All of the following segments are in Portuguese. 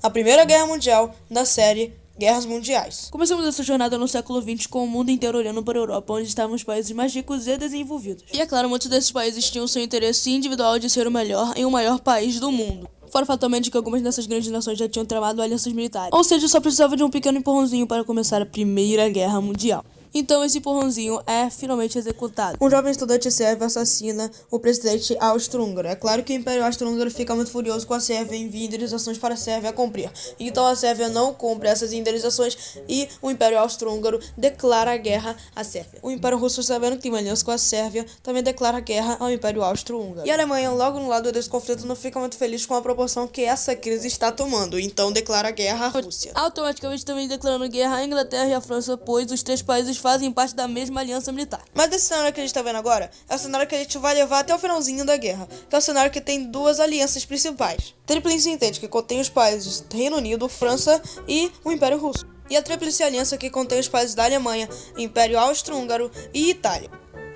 A Primeira Guerra Mundial, da série Guerras Mundiais. Começamos essa jornada no século XX com o mundo inteiro olhando para a Europa, onde estavam os países mais ricos e desenvolvidos. E é claro, muitos desses países tinham seu interesse individual de ser o melhor em o maior país do mundo. Fora fatalmente que algumas dessas grandes nações já tinham tramado alianças militares. Ou seja, só precisava de um pequeno empurrãozinho para começar a Primeira Guerra Mundial. Então esse empurrãozinho é finalmente executado. Um jovem estudante sérvio assassina o presidente austro-húngaro. É claro que o Império Austro-Húngaro fica muito furioso com a Sérvia e envia indenizações para a Sérvia cumprir. Então a Sérvia não cumpre essas indenizações e o Império Austro-Húngaro declara a guerra à Sérvia. O Império Russo, sabendo que tem uma aliança com a Sérvia, também declara guerra ao Império Austro-Húngaro. E a Alemanha, logo no lado desse conflito, não fica muito feliz com a proporção que essa crise está tomando. Então declara guerra à Rússia. Automaticamente também declarando guerra à Inglaterra e à França, pois os três países fazem parte da mesma aliança militar. Mas esse cenário que a gente tá vendo agora é o cenário que a gente vai levar até o finalzinho da guerra, que é o cenário que tem duas alianças principais. Tríplice Entente, que contém os países Reino Unido, França e o Império Russo. E a Tríplice Aliança, que contém os países da Alemanha, Império Austro-Húngaro e Itália.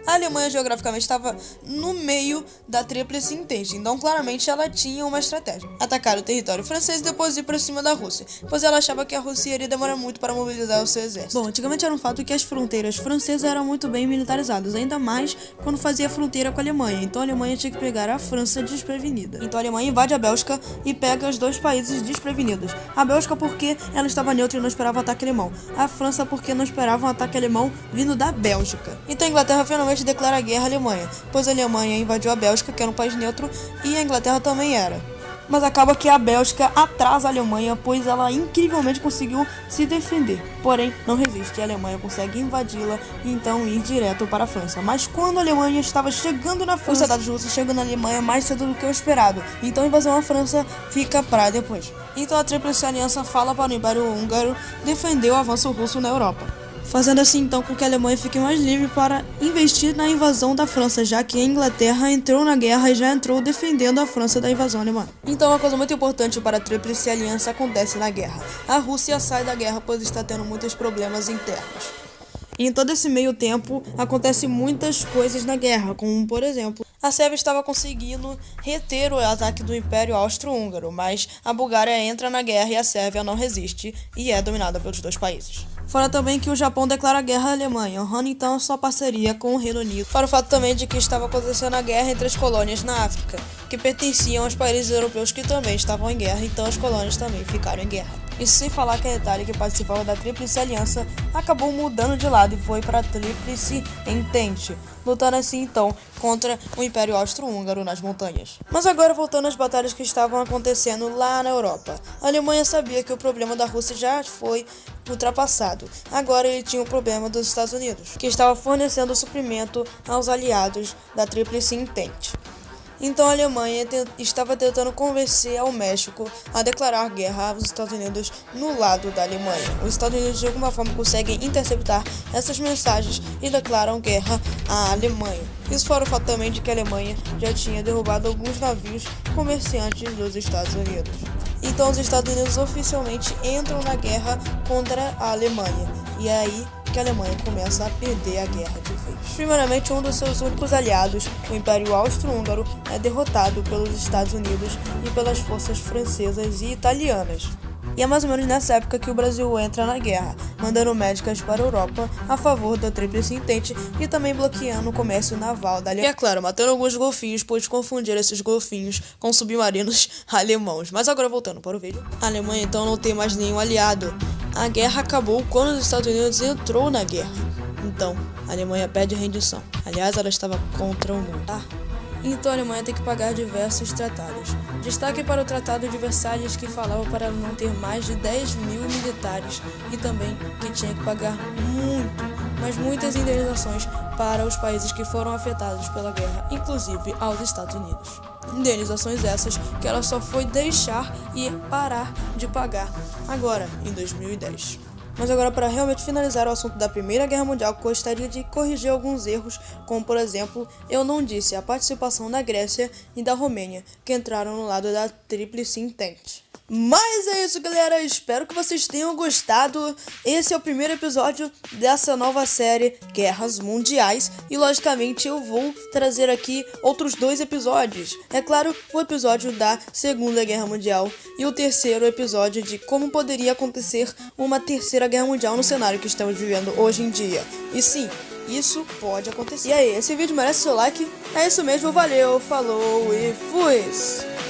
A Alemanha geograficamente estava no meio da Tríplice Entente, então claramente ela tinha uma estratégia: atacar o território francês e depois ir para cima da Rússia, pois ela achava que a Rússia iria demorar muito para mobilizar o seu exército. Bom, antigamente era um fato que as fronteiras francesas eram muito bem militarizadas, ainda mais quando fazia fronteira com a Alemanha, então a Alemanha tinha que pegar a França desprevenida. Então a Alemanha invade a Bélgica e pega os dois países desprevenidos. A Bélgica porque ela estava neutra e não esperava o ataque alemão. A França porque não esperava um ataque alemão vindo da Bélgica. Então a Inglaterra finalmente declara guerra à Alemanha, pois a Alemanha invadiu a Bélgica, que era um país neutro, e a Inglaterra também era. Mas acaba que a Bélgica atrasa a Alemanha, pois ela incrivelmente conseguiu se defender. Porém, não resiste, e a Alemanha consegue invadi-la e então ir direto para a França. Mas quando a Alemanha estava chegando na França, os soldados russos chegam na Alemanha mais cedo do que o esperado, então a invasão à França fica para depois. Então a Tríplice Aliança fala para o Império Húngaro defender o avanço russo na Europa, fazendo assim então com que a Alemanha fique mais livre para investir na invasão da França, já que a Inglaterra entrou na guerra e já entrou defendendo a França da invasão alemã. Então uma coisa muito importante para a Tríplice Aliança acontece na guerra: a Rússia sai da guerra pois está tendo muitos problemas internos. E em todo esse meio tempo acontecem muitas coisas na guerra, como por exemplo, a Sérvia estava conseguindo reter o ataque do Império Austro-Húngaro, mas a Bulgária entra na guerra e a Sérvia não resiste e é dominada pelos dois países. Fora também que o Japão declara guerra à Alemanha, honrando então sua parceria com o Reino Unido. Fora o fato também de que estava acontecendo a guerra entre as colônias na África, que pertenciam aos países europeus que também estavam em guerra, então as colônias também ficaram em guerra. Isso sem falar que a Itália, que participava da Tríplice Aliança, acabou mudando de lado e foi para a Tríplice Entente, lutando assim então contra o Império Austro-Húngaro nas montanhas. Mas agora voltando às batalhas que estavam acontecendo lá na Europa. A Alemanha sabia que o problema da Rússia já foi ultrapassado. Agora ele tinha o problema dos Estados Unidos, que estava fornecendo suprimento aos aliados da Tríplice Entente. Então a Alemanha estava tentando convencer ao México a declarar guerra aos Estados Unidos no lado da Alemanha. Os Estados Unidos de alguma forma conseguem interceptar essas mensagens e declaram guerra à Alemanha. Isso fora o fato também de que a Alemanha já tinha derrubado alguns navios comerciantes dos Estados Unidos. Então os Estados Unidos oficialmente entram na guerra contra a Alemanha. E é aí que a Alemanha começa a perder a guerra de vez. Primeiramente, um dos seus únicos aliados, o Império Austro-Húngaro, é derrotado pelos Estados Unidos e pelas forças francesas e italianas. E é mais ou menos nessa época que o Brasil entra na guerra, mandando médicas para a Europa a favor da Tríplice Entente e também bloqueando o comércio naval da Alemanha. E é claro, matando alguns golfinhos, pois confundir esses golfinhos com submarinos alemãos. Mas agora voltando para o vídeo. A Alemanha então não tem mais nenhum aliado. A guerra acabou quando os Estados Unidos entrou na guerra. Então, a Alemanha pede rendição. Aliás, ela estava contra o mundo. Então a Alemanha tem que pagar diversos tratados. Destaque para o Tratado de Versalhes, que falava para ela não ter mais de 10 mil militares e também que tinha que pagar muitas indenizações para os países que foram afetados pela guerra, inclusive aos Estados Unidos. Indenizações essas que ela só foi deixar e parar de pagar agora, em 2010. Mas agora, para realmente finalizar o assunto da Primeira Guerra Mundial, gostaria de corrigir alguns erros, como por exemplo, eu não disse a participação da Grécia e da Romênia, que entraram no lado da Tríplice Entente. Mas é isso, galera, espero que vocês tenham gostado. Esse é o primeiro episódio dessa nova série Guerras Mundiais e logicamente eu vou trazer aqui outros 2 episódios. É claro, o episódio da Segunda Guerra Mundial e o terceiro episódio de como poderia acontecer uma terceira guerra mundial no cenário que estamos vivendo hoje em dia. E sim, isso pode acontecer. E aí, esse vídeo merece seu like? É isso mesmo, valeu, falou e fui!